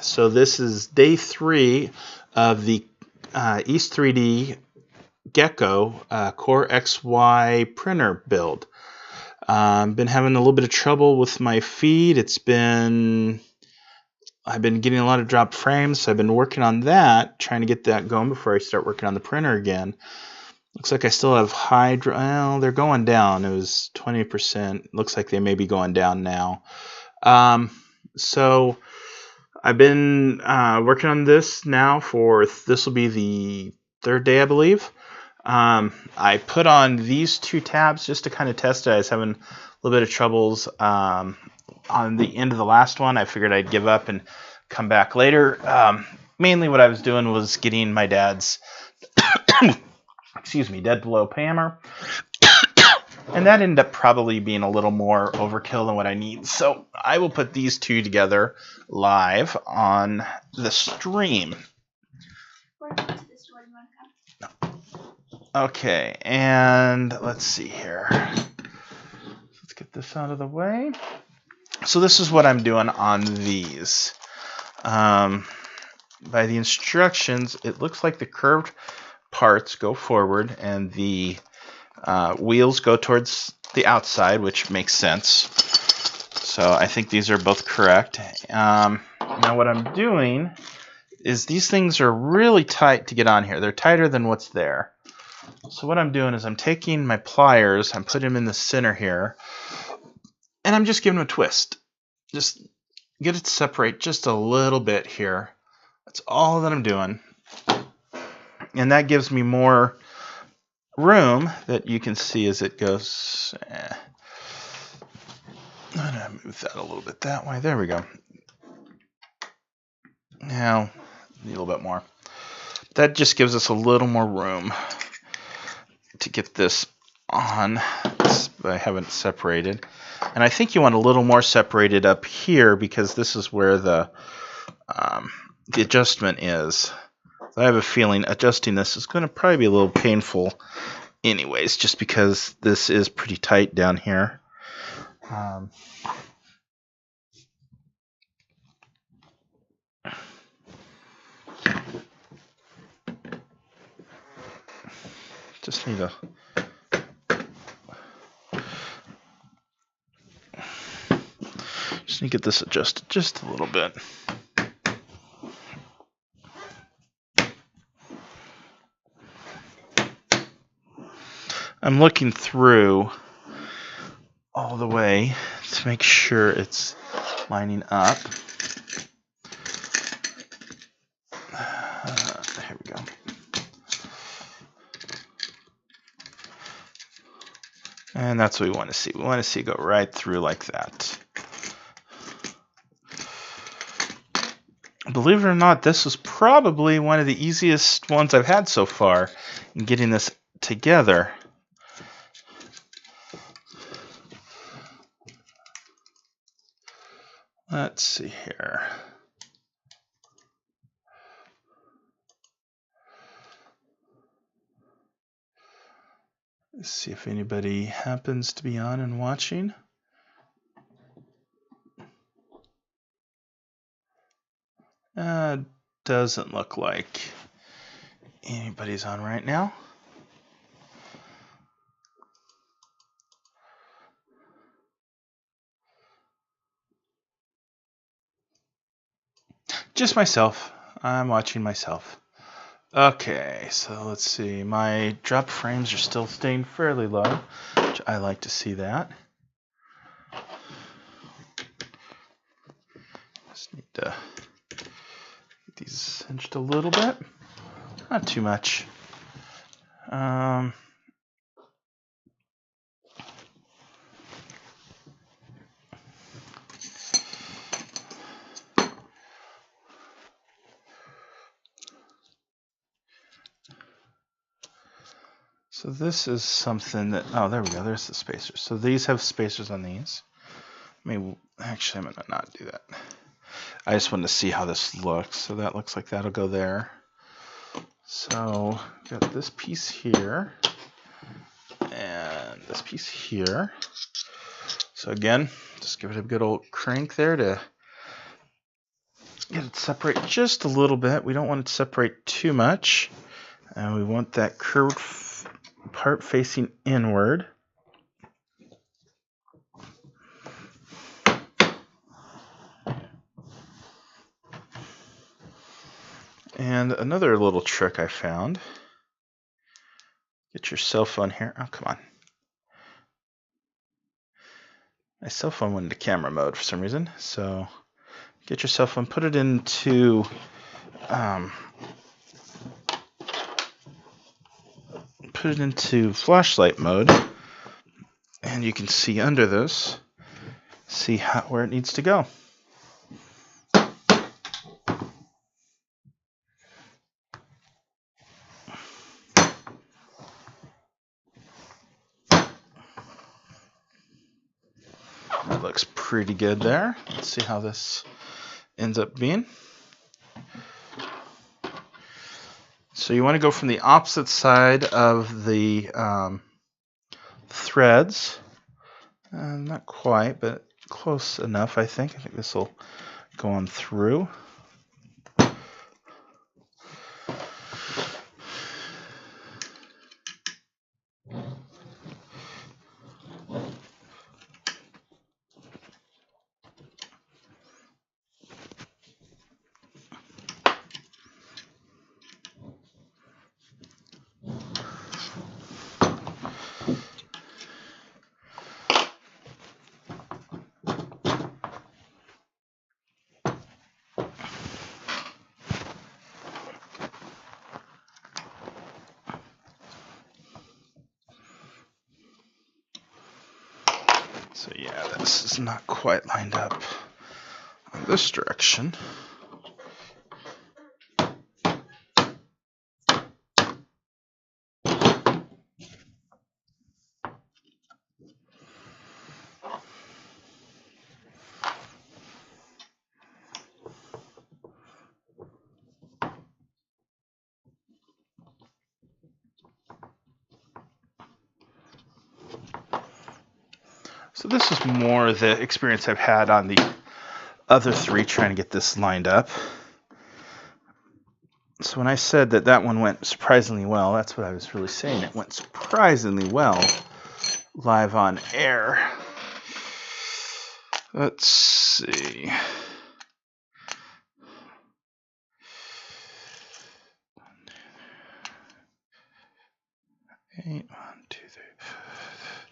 So this is day 3 of the East 3D Gecko Core XY printer build. Been having a little bit of trouble with my feed. I've been getting a lot of dropped frames, so I've been working on that, trying to get that going before I start working on the printer again. Looks like I still have well, they're going down. It was 20%. Looks like they may be going down now. So I've been working on this now this will be the 3rd day, I believe. I put on these 2 tabs just to kind of test it. I was having a little bit of troubles on the end of the last one. I figured I'd give up and come back later. Mainly what I was doing was getting my dad's dead blow hammer. And that ended up probably being a little more overkill than what I need. So I will put these 2 together live on the stream. Okay, and let's see here. Let's get this out of the way. So this is what I'm doing on these. By the instructions, it looks like the curved parts go forward and the wheels go towards the outside, which makes sense. So I think these are both correct. Now what I'm doing is these things are really tight to get on here. They're tighter than what's there. So what I'm doing is I'm taking my pliers, I'm putting them in the center here, and I'm just giving them a twist. Just get it to separate just a little bit here. That's all that I'm doing. And that gives me more room that you can see as it goes. I'm going to move that a little bit that way. There we go. Now, a little bit more. That just gives us a little more room to get this on. I haven't separated. And I think you want a little more separated up here because this is where the adjustment is. So I have a feeling adjusting this is going to probably be a little painful anyways, just because this is pretty tight down here. Just need to get this adjusted just a little bit. I'm looking through all the way to make sure it's lining up. Here we go. And that's what we want to see. We want to see it go right through like that. Believe it or not, this was probably one of the easiest ones I've had so far in getting this together. Let's see here. Let's see if anybody happens to be on and watching. Doesn't look like anybody's on right now. Just myself. I'm watching myself. Okay, so let's see. My drop frames are still staying fairly low, which I like to see that. Just need to get these cinched a little bit. Not too much. So this is something that, oh, there we go, there's the spacers. So these have spacers on these. Actually, I'm going to not do that. I just wanted to see how this looks. So that looks like that'll go there. So got this piece here and this piece here. So again, just give it a good old crank there to Get it separate just a little bit. We don't want it to separate too much. And we want that curved part facing inward. And another little trick I found. Get your cell phone here. Oh, come on. My cell phone went into camera mode for some reason. So get your cell phone, put it into flashlight mode, and you can see under this, see where it needs to go. That looks pretty good there. Let's see how this ends up being. So you want to go from the opposite side of the threads. Not quite, but close enough, I think. I think this will go on through. So yeah, this is not quite lined up in this direction. So this is more the experience I've had on the other three trying to get this lined up. So when I said that one went surprisingly well, that's what I was really saying. It went surprisingly well live on air. Let's see. Eight, 1, 2, 3,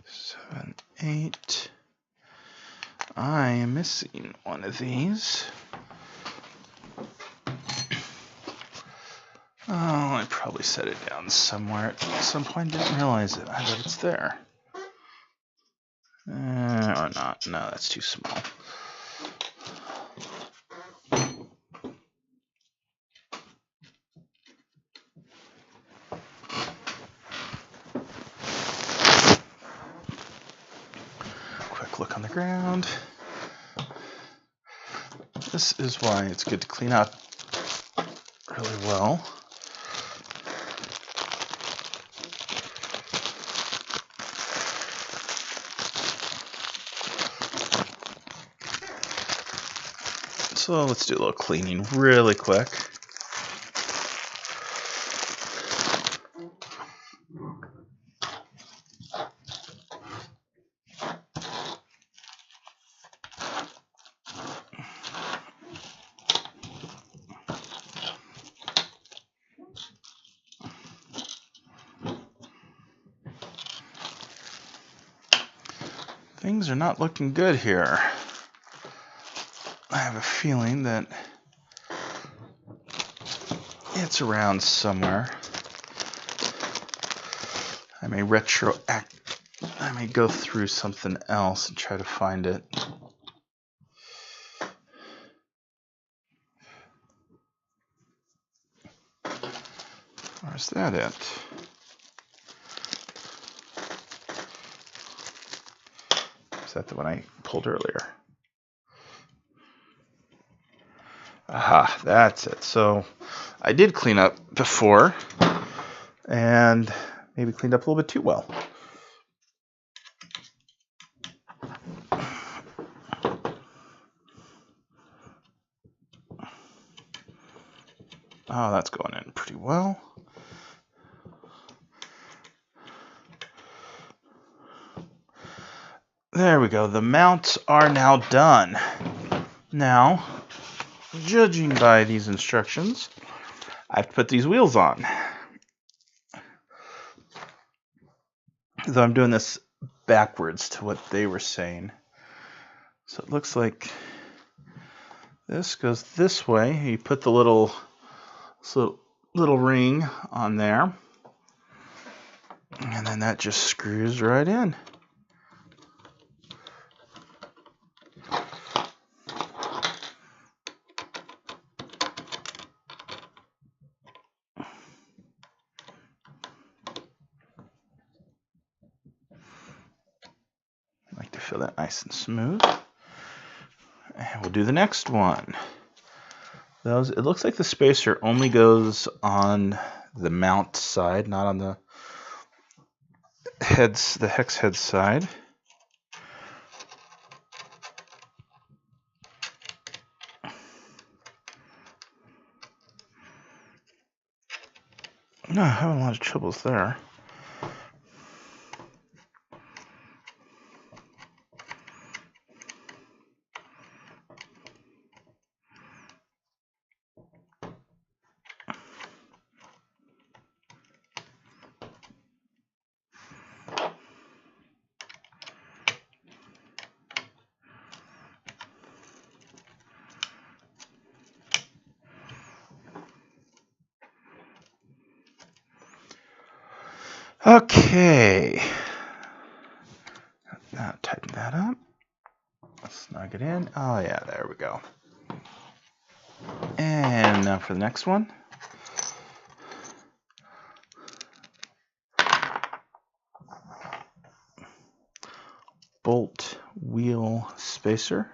7, 8. I am missing one of these. Oh, I probably set it down somewhere at some point. Didn't realize it. I bet it's there. Or not. No, that's too small. Quick look on the ground. This is why it's good to clean up really well. So let's do a little cleaning really quick. Things are not looking good here. I have a feeling that it's around somewhere. I may go through something else and try to find it. Or is that it? Is that the one I pulled earlier? Aha, that's it. So I did clean up before and maybe cleaned up a little bit too well. Oh, that's going in pretty well. There we go. The mounts are now done. Now, judging by these instructions, I have to put these wheels on. Though I'm doing this backwards to what they were saying. So it looks like this goes this way. You put the little ring on there. And then that just screws right in. I like to feel that nice and smooth. And we'll do the next one. It looks like the spacer only goes on the mount side, not on the hex head side. No, I'm having a lot of troubles there. Okay. Now tighten that up. Snug it in. Oh yeah, there we go. And now for the next one. Bolt wheel spacer.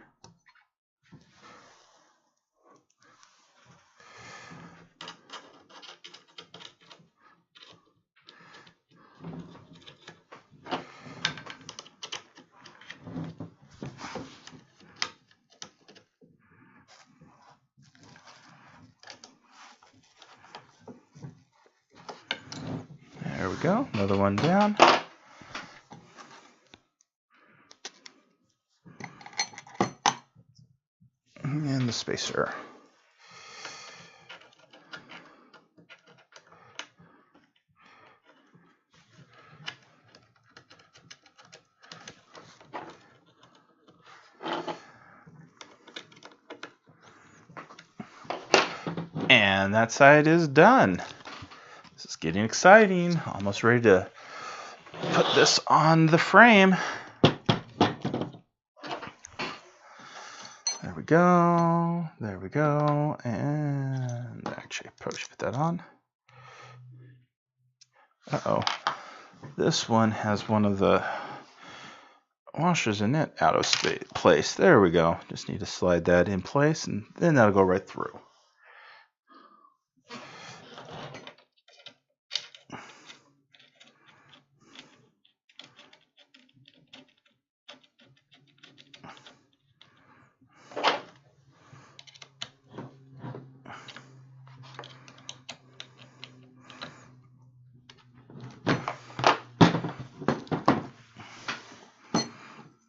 There we go. Another one down. And the spacer. And that side is done. This is getting exciting. Almost ready to put this on the frame. There we go. There we go. And actually, I probably should put that on. Uh-oh. This one has one of the washers in it out of place. There we go. Just need to slide that in place, and then that'll go right through.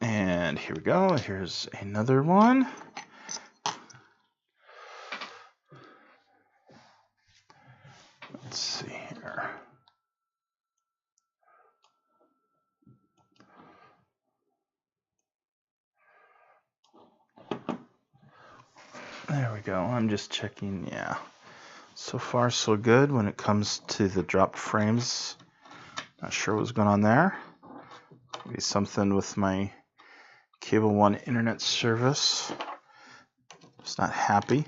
And here we go. Here's another one. Let's see here. There we go. I'm just checking. Yeah. So far, so good when it comes to the drop frames. Not sure what's going on there. Maybe something with my Cable One internet service. Just not happy.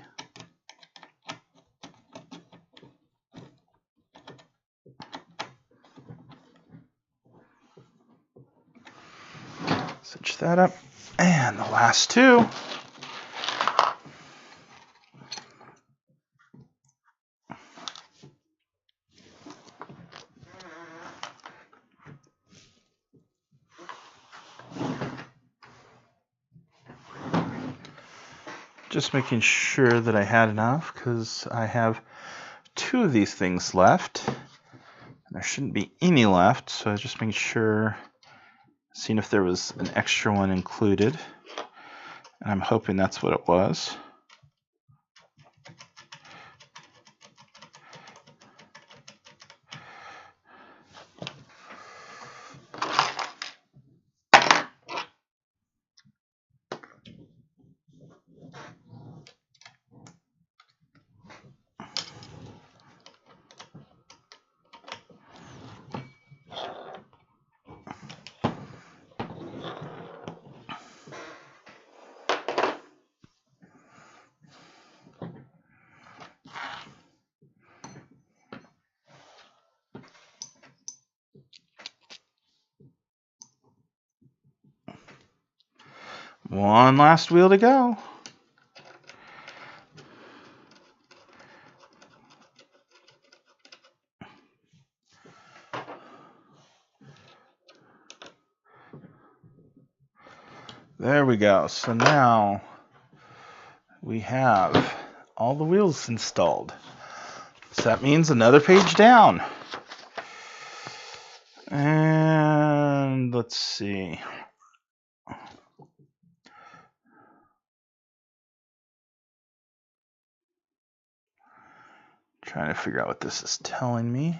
Cinch that up. And the last two. Just making sure that I had enough, because I have 2 of these things left. There shouldn't be any left, so I was just making sure, seeing if there was an extra one included. And I'm hoping that's what it was. One last wheel to go. There we go. So now we have all the wheels installed. So that means another page down. And let's see. Trying to figure out what this is telling me.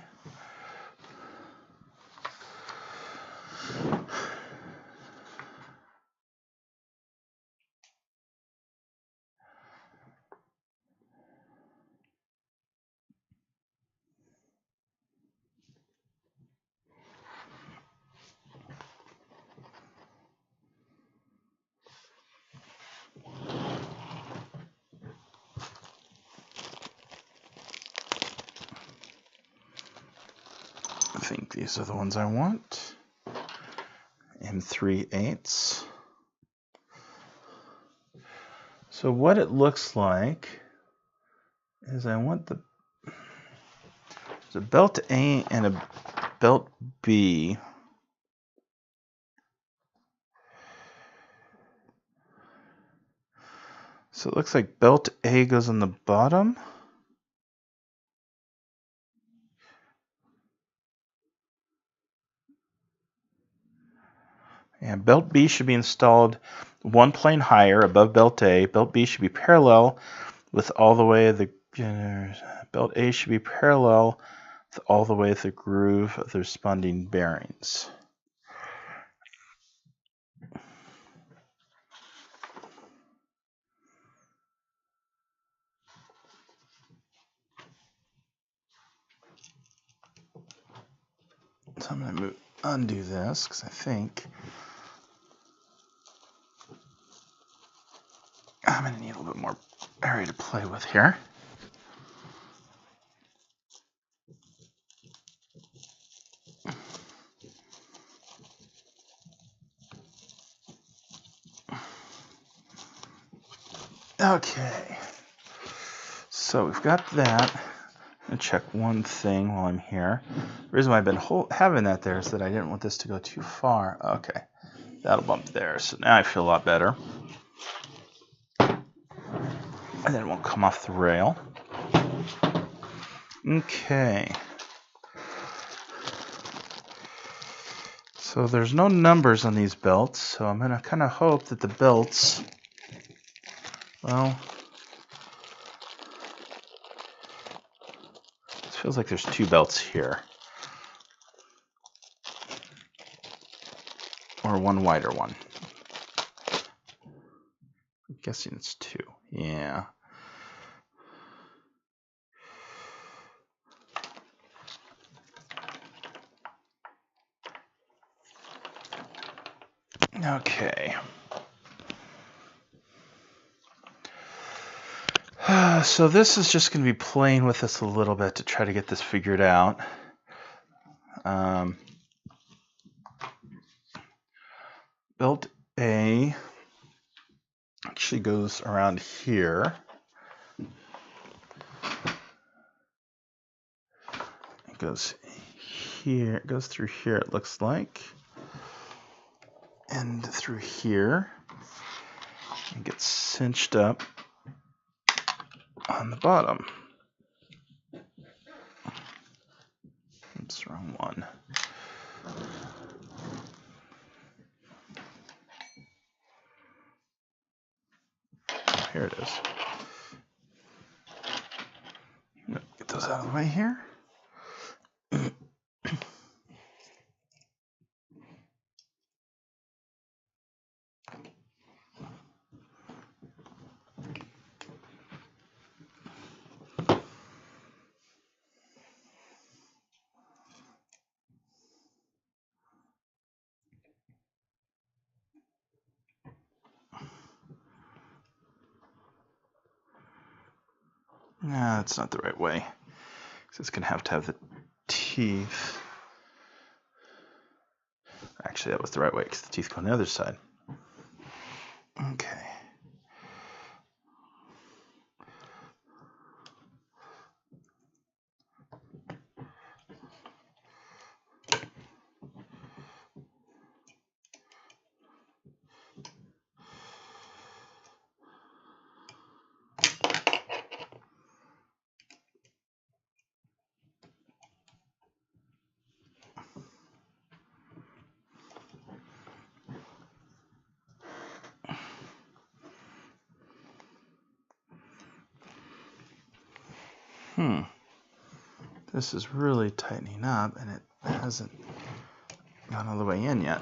I think these are the ones I want. M3/8. So what it looks like is I want there's a belt A and a belt B. So it looks like belt A goes on the bottom. And belt B should be installed one plane higher above belt A. Belt B should be parallel with all the way the belt A should be parallel with all the way the groove of the responding bearings. So I'm going to undo this because I think I'm going to need a little bit more area to play with here. Okay, so we've got that. I'm going to check one thing while I'm here. The reason why I've been having that there is that I didn't want this to go too far. Okay, that'll bump there. So now I feel a lot better. And then it won't come off the rail. Okay. So there's no numbers on these belts, so I'm going to kind of hope that the belts, well, it feels like there's 2 belts here. Or one wider one. I'm guessing it's 2. Yeah. Okay. So this is just going to be playing with this a little bit to try to get this figured out. Belt A actually goes around here. It goes here. It goes through here, it looks like. And through here. It gets cinched up on the bottom. Oops, wrong one. Oh, here it is. Get those out of the way here. No, that's not the right way. So it's going to have the teeth. Actually, that was the right way because the teeth go on the other side. Okay. This is really tightening up, and it hasn't gone all the way in yet.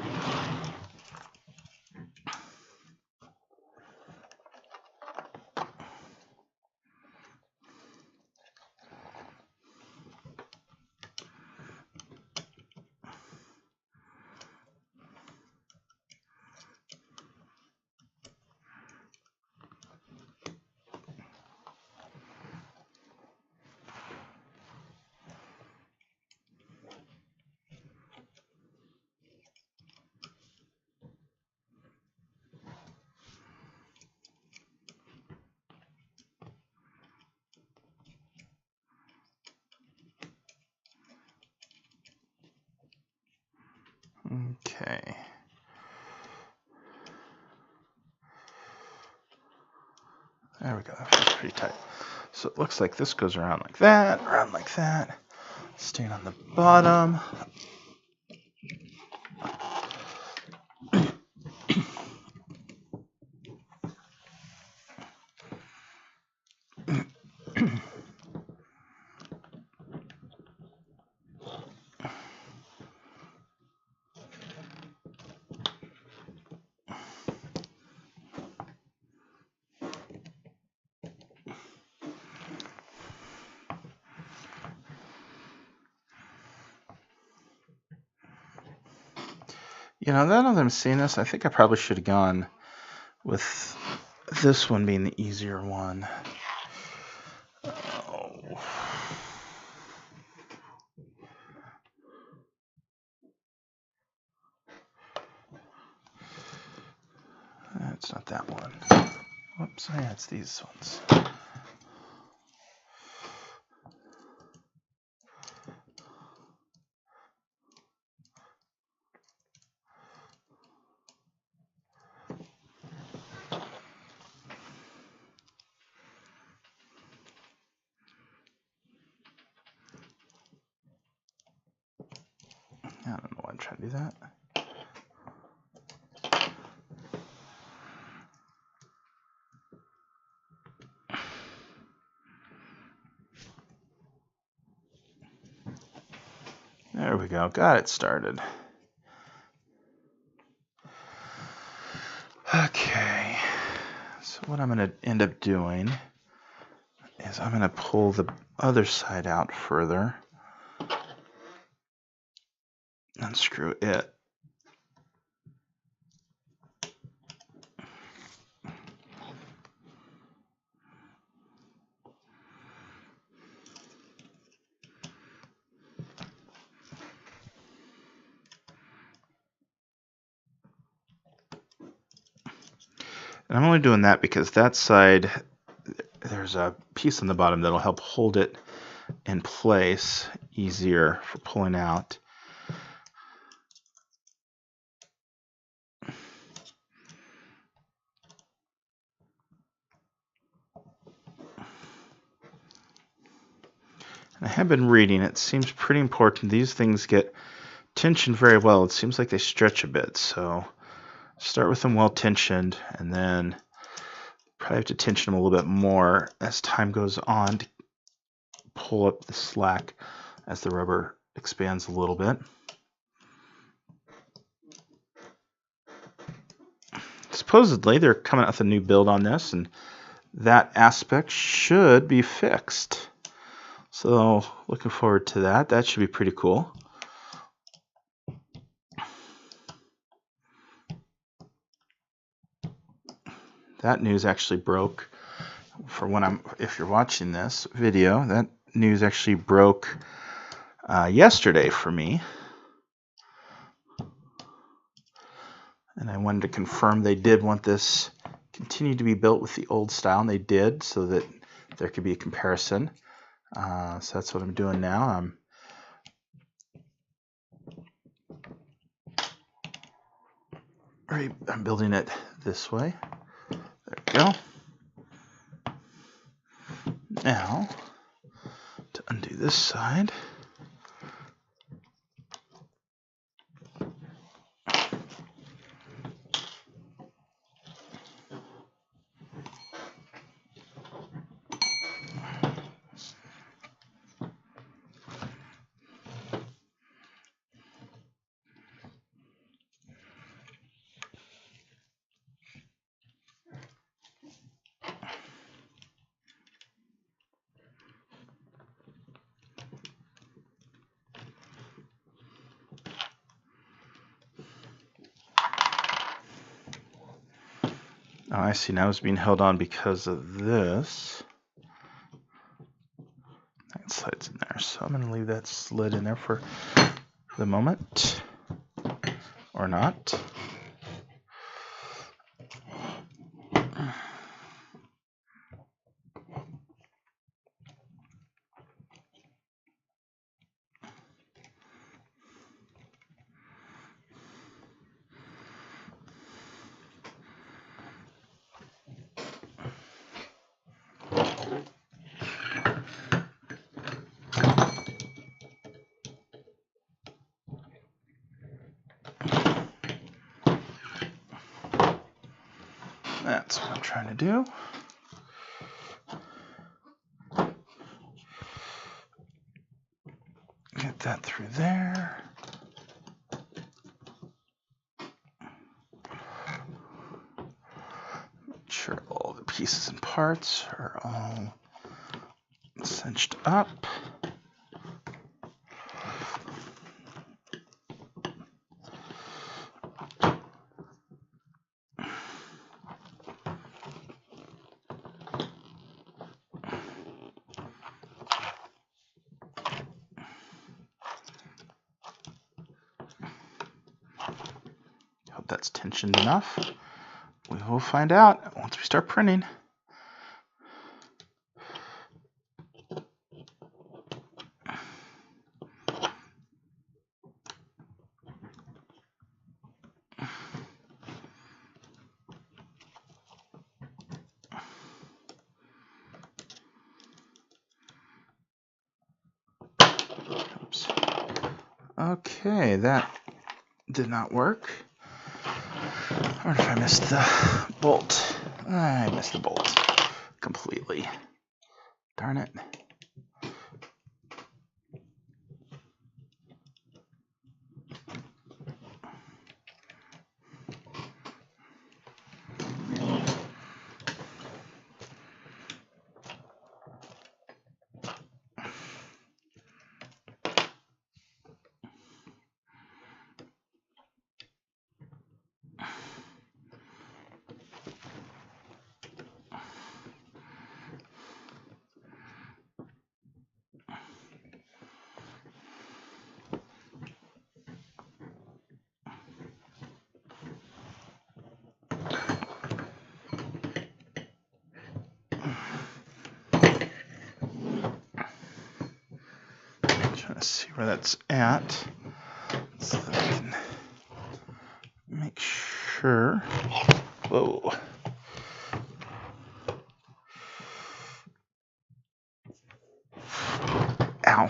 Okay. There we go. That feels pretty tight. So it looks like this goes around like that, staying on the bottom. You know, now that I'm seeing this, I think I probably should have gone with this one being the easier one. Oh. That's not that one. Whoops, yeah, it's these ones. I don't know why I'm trying to do that. There we go. Got it started. Okay. So what I'm going to end up doing is I'm going to pull the other side out further. Unscrew it. And I'm only doing that because that side, there's a piece on the bottom that'll help hold it in place easier for pulling out. I have been reading. It seems pretty important. These things get tensioned very well. It seems like they stretch a bit, so start with them well tensioned, and then probably have to tension them a little bit more as time goes on to pull up the slack as the rubber expands a little bit. Supposedly they're coming out with a new build on this, and that aspect should be fixed. So looking forward to that. That should be pretty cool. That news actually broke for when if you're watching this video, that news actually broke yesterday for me. And I wanted to confirm they did want this continue to be built with the old style, and they did, so that there could be a comparison. So that's what I'm doing now. I'm building it this way. There we go. Now, to undo this side, oh, I see. Now it's being held on because of this. That slides in there. So I'm going to leave that slid in there for the moment. Or not. That's what I'm trying to do. Get that through there. Make sure all the pieces and parts are all cinched up. Hope that's tensioned enough. We will find out once we start printing. Oops. Okay, that did not work. I wonder if I missed the bolt. I missed the bolt completely. Darn it. Trying to see where that's at so that I can make sure. Whoa. Ow.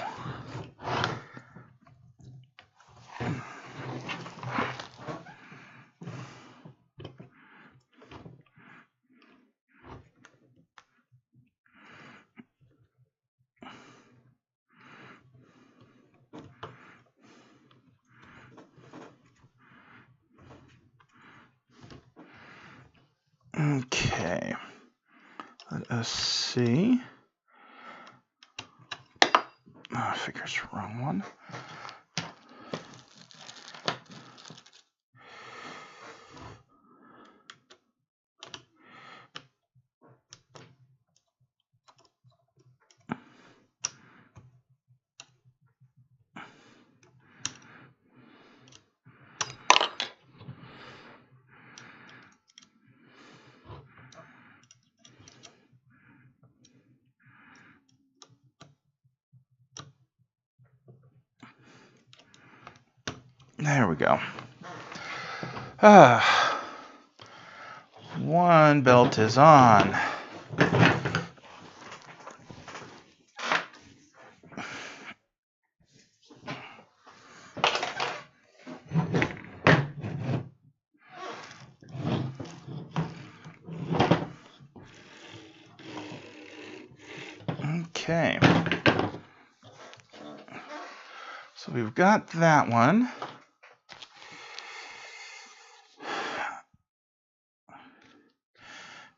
Okay, let us see. Oh, figure's the wrong one. There we go. One belt is on. Okay. So we've got that one.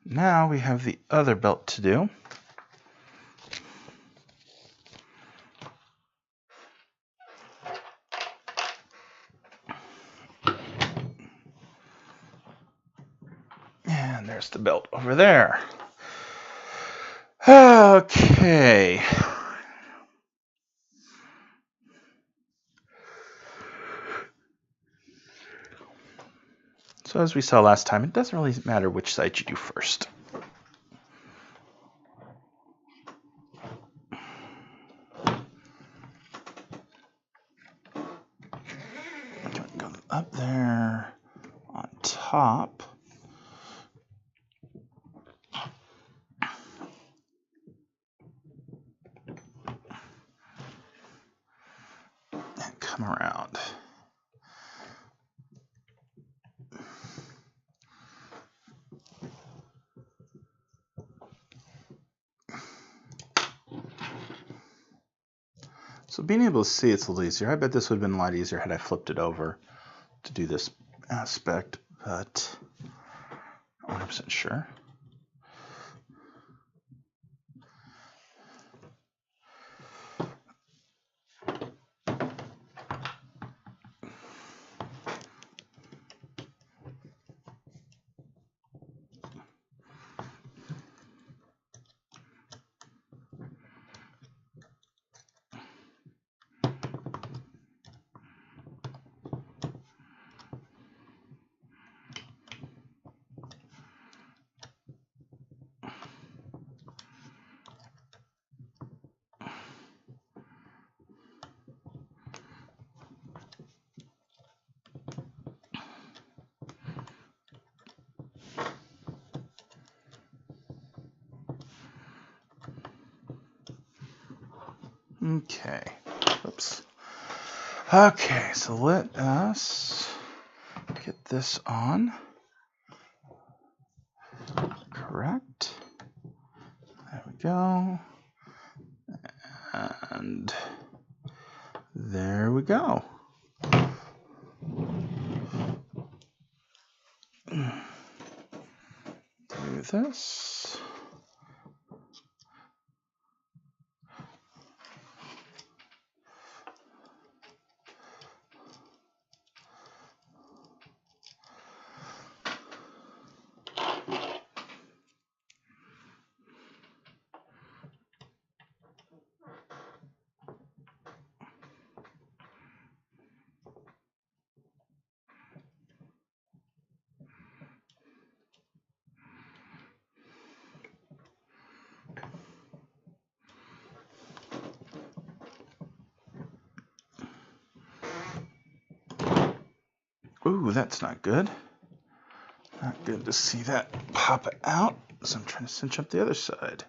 Now we have the other belt to do. And there's the belt over there. Okay. So as we saw last time, it doesn't really matter which side you do first. Go up there on top. And come around. So being able to see it's a little easier. I bet this would have been a lot easier had I flipped it over to do this aspect, but I'm not 100% sure. Okay. Oops. Okay, so let us get this on. Correct. There we go. And there we go. Do this. Ooh, that's not good. Not good to see that pop out. So I'm trying to cinch up the other side.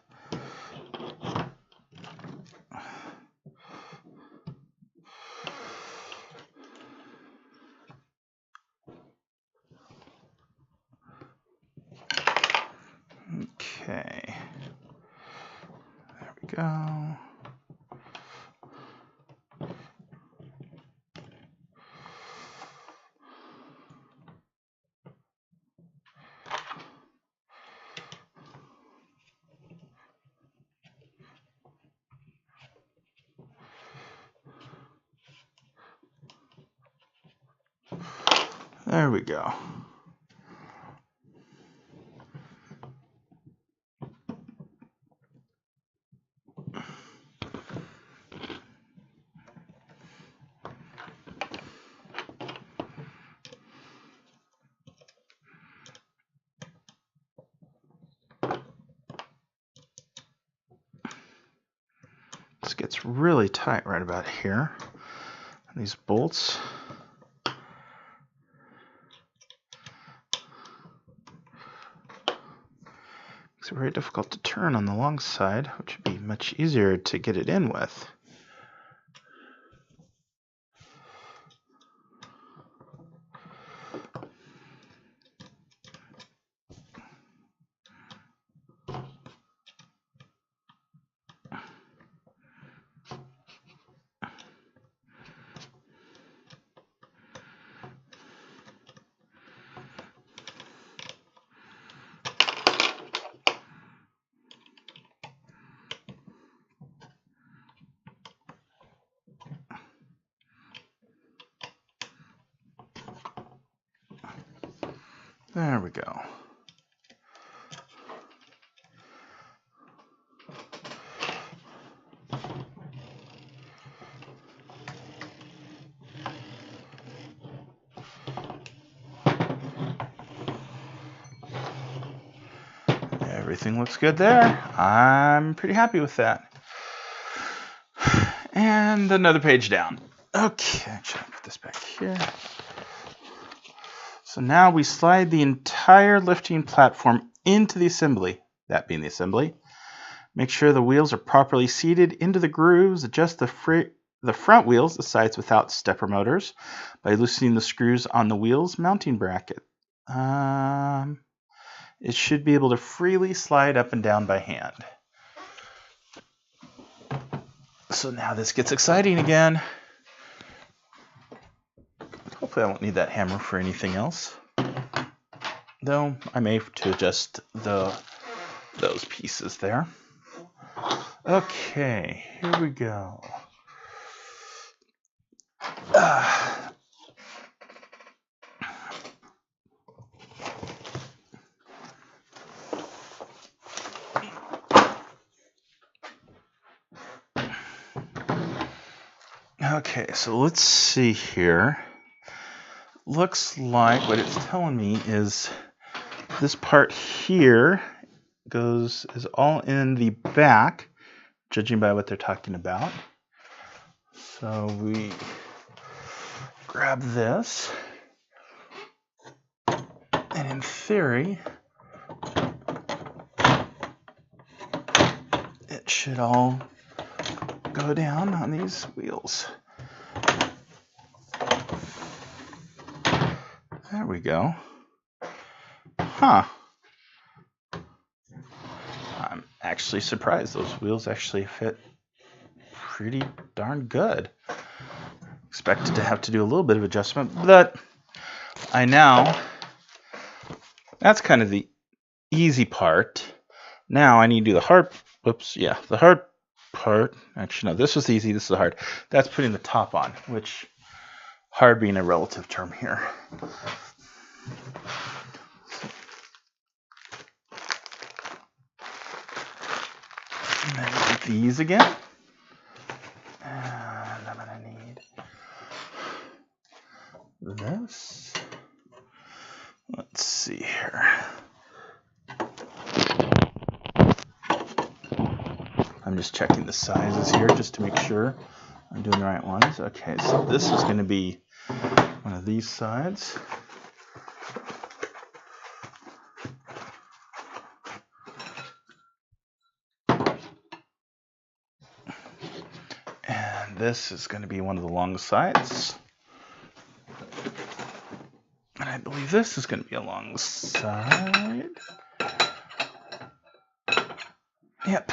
Okay. There we go. There we go. This gets really tight right about here. These bolts. It's very difficult to turn on the long side, which would be much easier to get it in with. There we go. Everything looks good there. I'm pretty happy with that. And another page down. Okay, actually, I'll put this back here. So now we slide the entire lifting platform into the assembly, that being the assembly. Make sure the wheels are properly seated into the grooves. Adjust the front wheels, the sides without stepper motors, by loosening the screws on the wheels mounting bracket. It should be able to freely slide up and down by hand. So now this gets exciting again. Hopefully I won't need that hammer for anything else. Though I may to adjust those pieces there. Okay, here we go. Okay, so let's see here. Looks like what it's telling me is this part here is all in the back, judging by what they're talking about. So we grab this, and in theory, it should all go down on these wheels. There we go. Huh. I'm actually surprised those wheels actually fit pretty darn good. Expected to have to do a little bit of adjustment, but that's kind of the easy part. Now I need to do the hard part. Actually, no, this was easy, this is hard. That's putting the top on, which hard being a relative term here. And then get these again. And I'm gonna need this. Let's see here. I'm just checking the sizes here just to make sure I'm doing the right ones. Okay, so this is going to be one of these sides. And this is going to be one of the long sides. And I believe this is going to be a long side. Yep.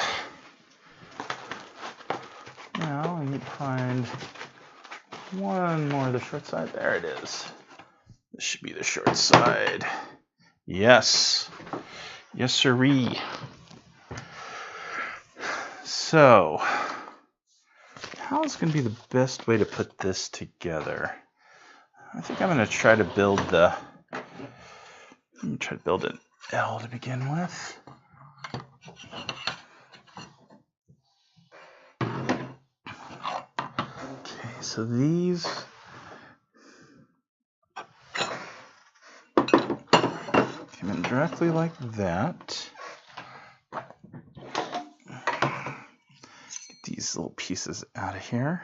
Now I need to find one more of the short side. There it is. This should be the short side. Yes. Yes, sirree. So, how's going to be the best way to put this together? I think I'm going to try to build the... Let me try to build an L to begin with. Okay, so these... come in directly like that. Get these little pieces out of here.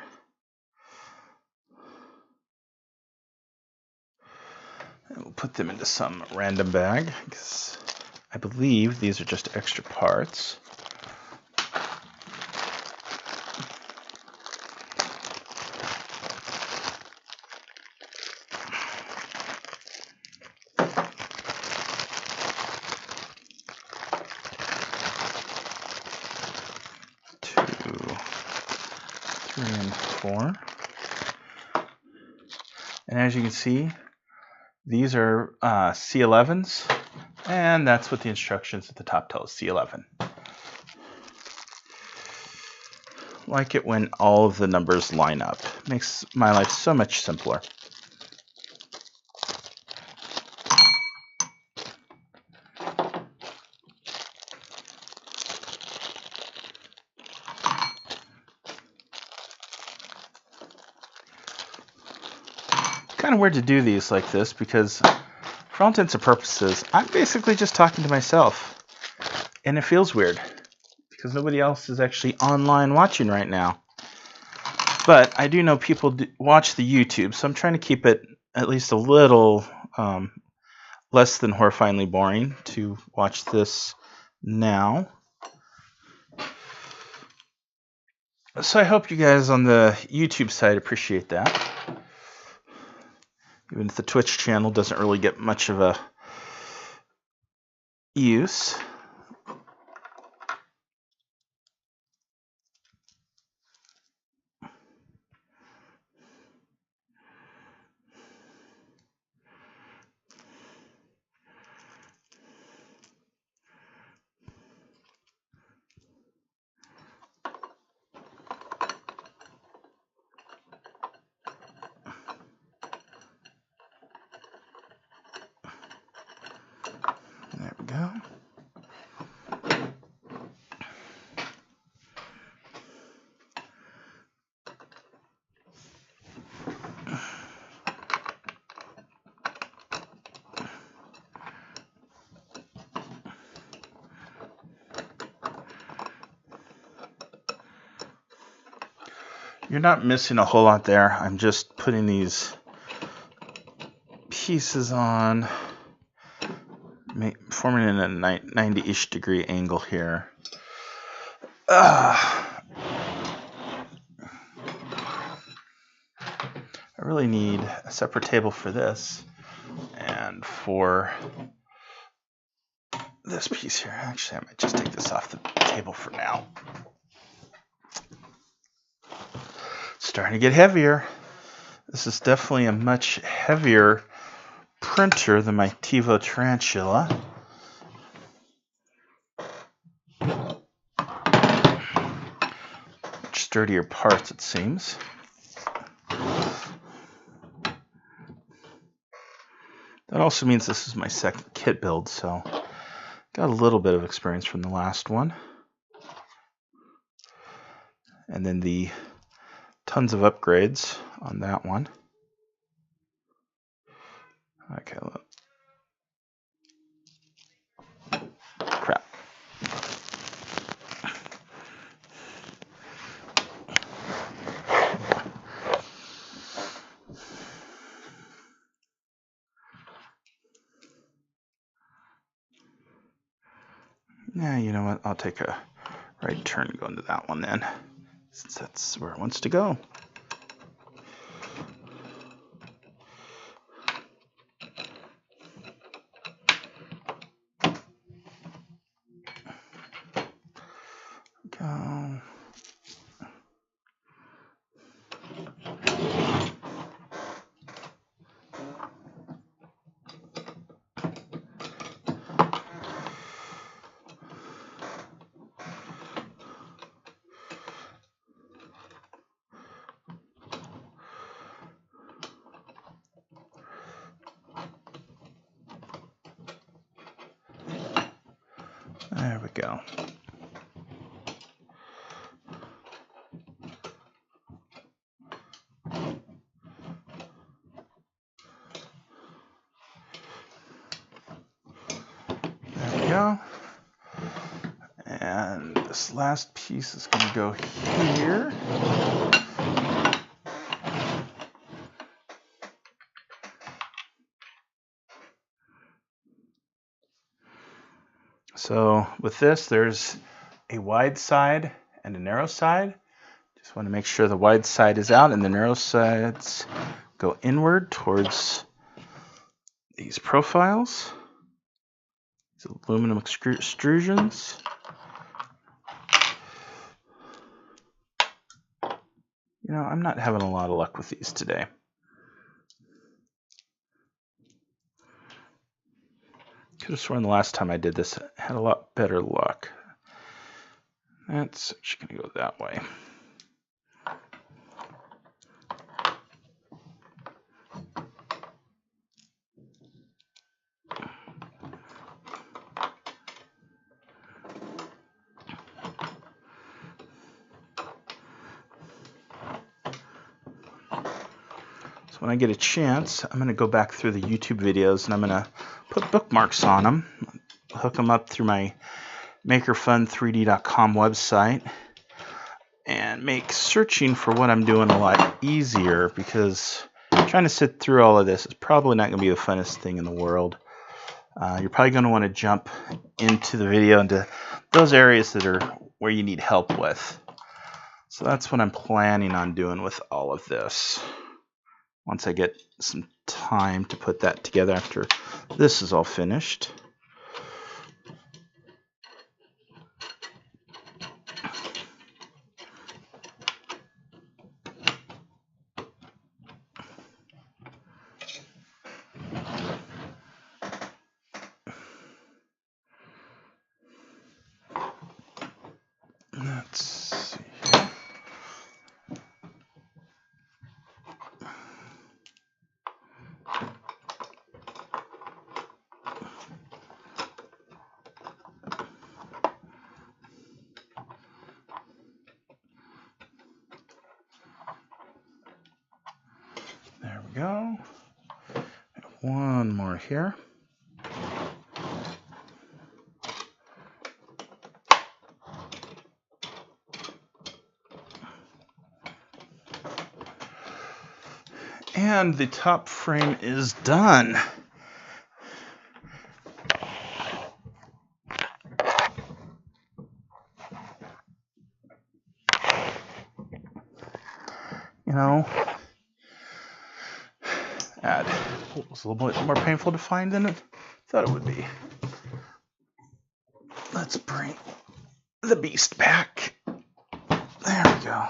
And we'll put them into some random bag, because I believe these are just extra parts. And as you can see, these are C11s, and that's what the instructions at the top tell us, C11. Like it when all of the numbers line up. Makes my life so much simpler. Kind of weird to do these like this because for all intents and purposes I'm basically just talking to myself, and it feels weird because nobody else is actually online watching right now. But I do know people watch the YouTube, so I'm trying to keep it at least a little less than horrifyingly boring to watch this now. So I hope you guys on the YouTube side appreciate that. Even if the Twitch channel doesn't really get much of a use. There we go. You're not missing a whole lot there. I'm just putting these pieces on, forming in a 90-ish degree angle here. I really need a separate table for this and for this piece here. Actually, I might just take this off the table for now. It's starting to get heavier. This is definitely a much heavier printer than my TiVo Tarantula. Much sturdier parts, it seems. That also means this is my second kit build, so got a little bit of experience from the last one. And then the tons of upgrades on that one. Okay, look. Crap. Yeah, you know what? I'll take a right turn and go into that one then, since that's where it wants to go. go. There we go. And this last piece is going to go here. So with this, there's a wide side and a narrow side. Just want to make sure the wide side is out and the narrow sides go inward towards these profiles. These aluminum extrusions. You know, I'm not having a lot of luck with these today. Could have sworn the last time I did this, I had a lot better luck. That's actually going to go that way. So when I get a chance, I'm going to go back through the YouTube videos and I'm going to put bookmarks on them, hook them up through my makerfun3d.com website, and make searching for what I'm doing a lot easier, because trying to sit through all of this is probably not going to be the funnest thing in the world. You're probably going to want to jump into the video into those areas that are where you need help with. So that's what I'm planning on doing with all of this. Once I get some time to put that together after this is all finished. Let's see here. There we go. One more here. And the top frame is done. You know, that was a little bit more painful to find than I thought it would be. Let's bring the beast back. There we go.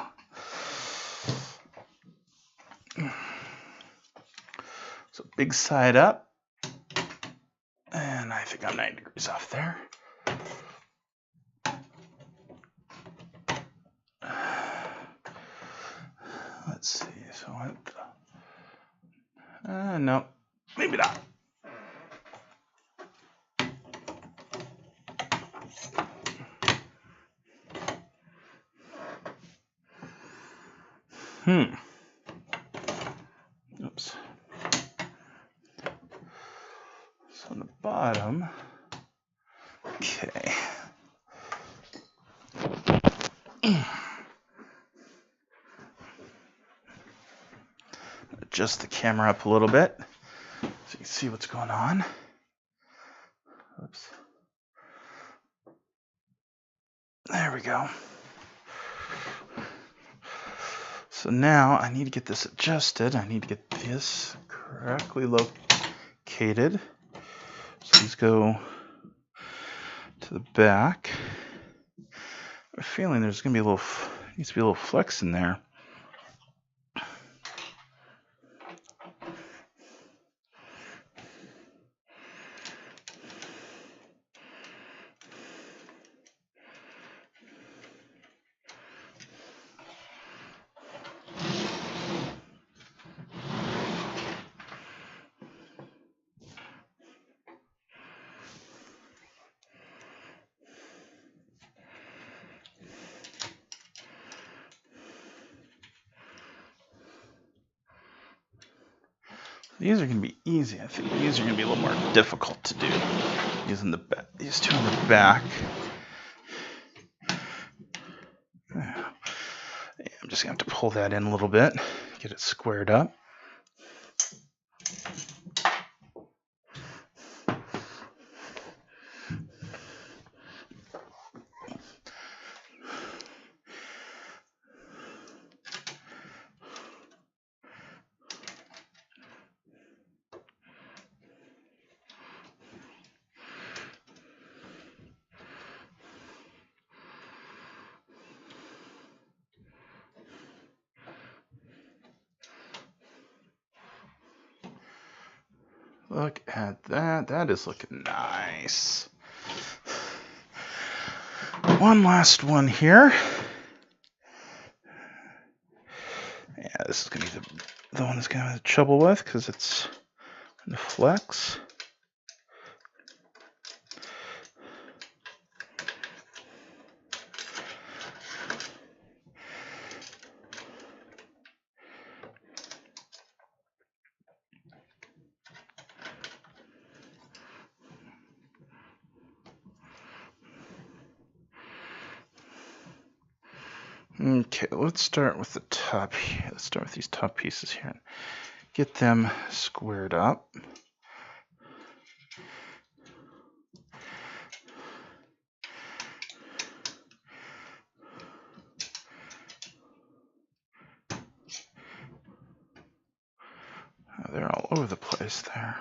So big side up, and I think I'm 90 degrees off there. Let's see, so no, maybe not. Oops. So on the bottom, okay. Adjust the camera up a little bit so you can see what's going on. Oops. There we go. So now I need to get this adjusted. I need to get this correctly located. So these go to the back. I have a feeling there's going to be needs to be a little flex in there. These are going to be easy. I think these are going to be a little more difficult to do. Using these two on the back. I'm just going to have to pull that in a little bit, get it squared up. Look at that. That is looking nice. One last one here. Yeah, this is going to be the one that's going to have trouble with because it's going to flex. Okay, let's start with the top here. Let's start with these top pieces here and get them squared up. Oh, they're all over the place there.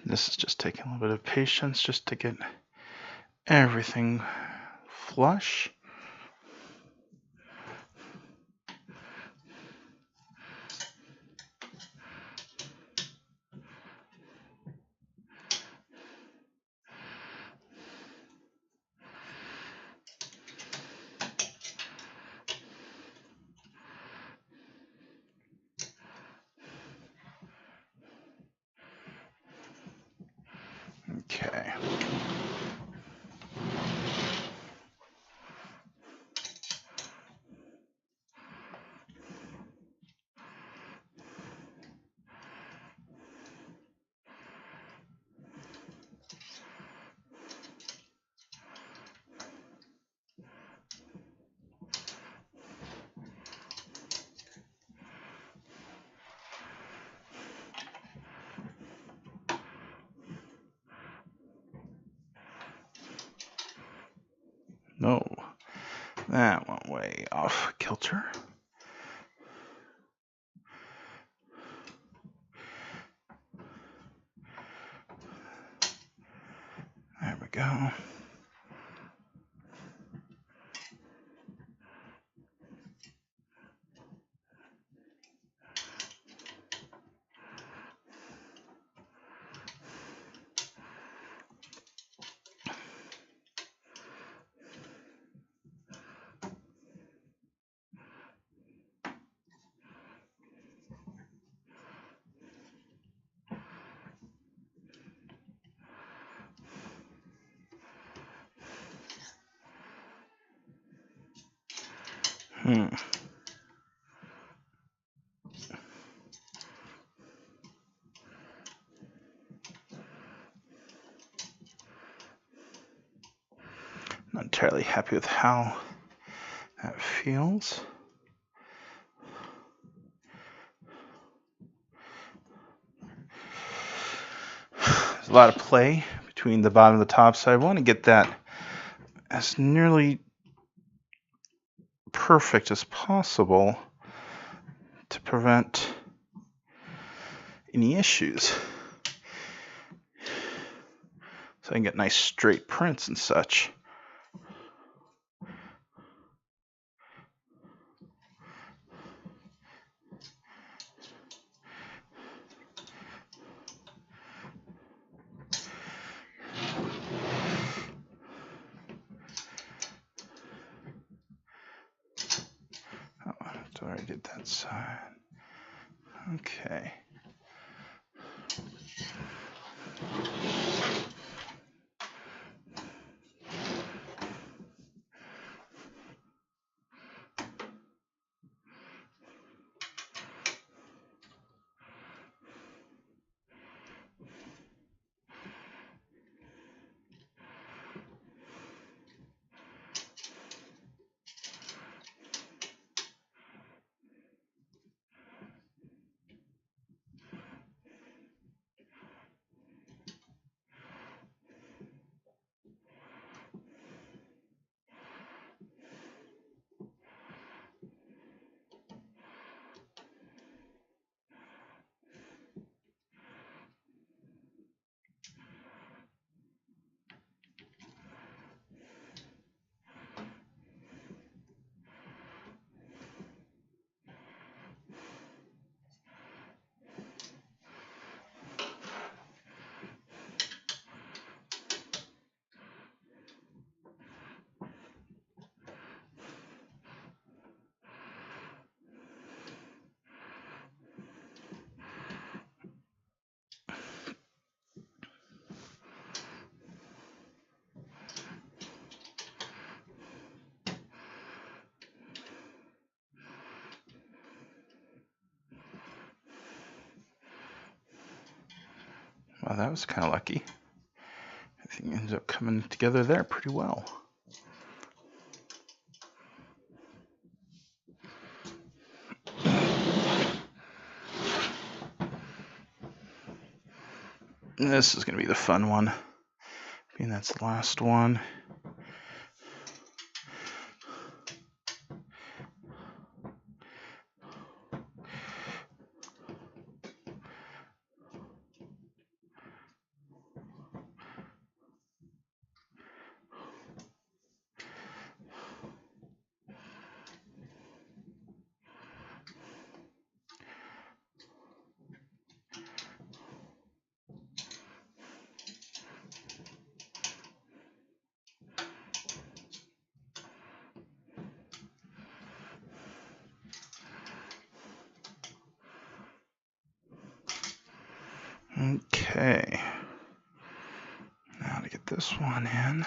This is just taking a little bit of patience just to get everything flush. Okay. No, that went way off kilter. There we go. Not entirely happy with how that feels. There's a lot of play between the bottom and the top, so I want to get that as nearly perfect as possible to prevent any issues. So I can get nice straight prints and such. So I already did that side. Okay. Well, that was kind of lucky. Everything ends up coming together there pretty well. This is going to be the fun one. Being that's the last one. Okay, now to get this one in.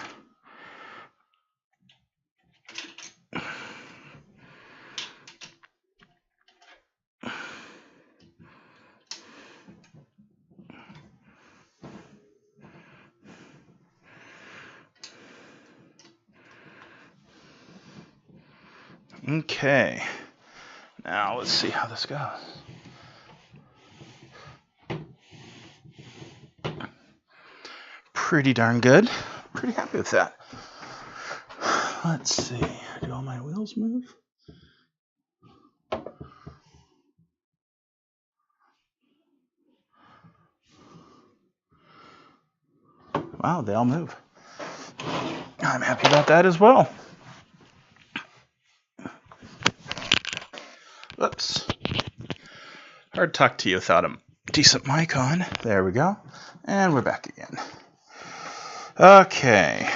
Okay, now let's see how this goes. Pretty darn good. Pretty happy with that. Let's see. Do all my wheels move? Wow, they all move. I'm happy about that as well. Oops. Hard to talk to you without a decent mic on. There we go. And we're back again. Okay.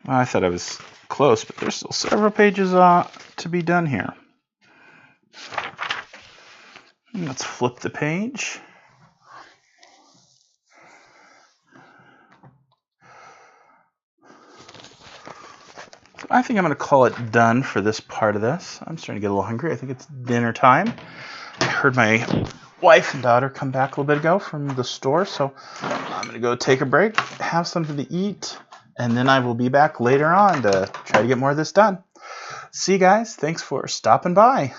Well, I thought I was close, but there's still several pages to be done here. Let's flip the page. So I think I'm going to call it done for this part of this. I'm starting to get a little hungry. I think it's dinner time. I heard my wife and daughter come back a little bit ago from the store, so I'm going to go take a break, have something to eat, and then I will be back later on to try to get more of this done. See you guys. Thanks for stopping by.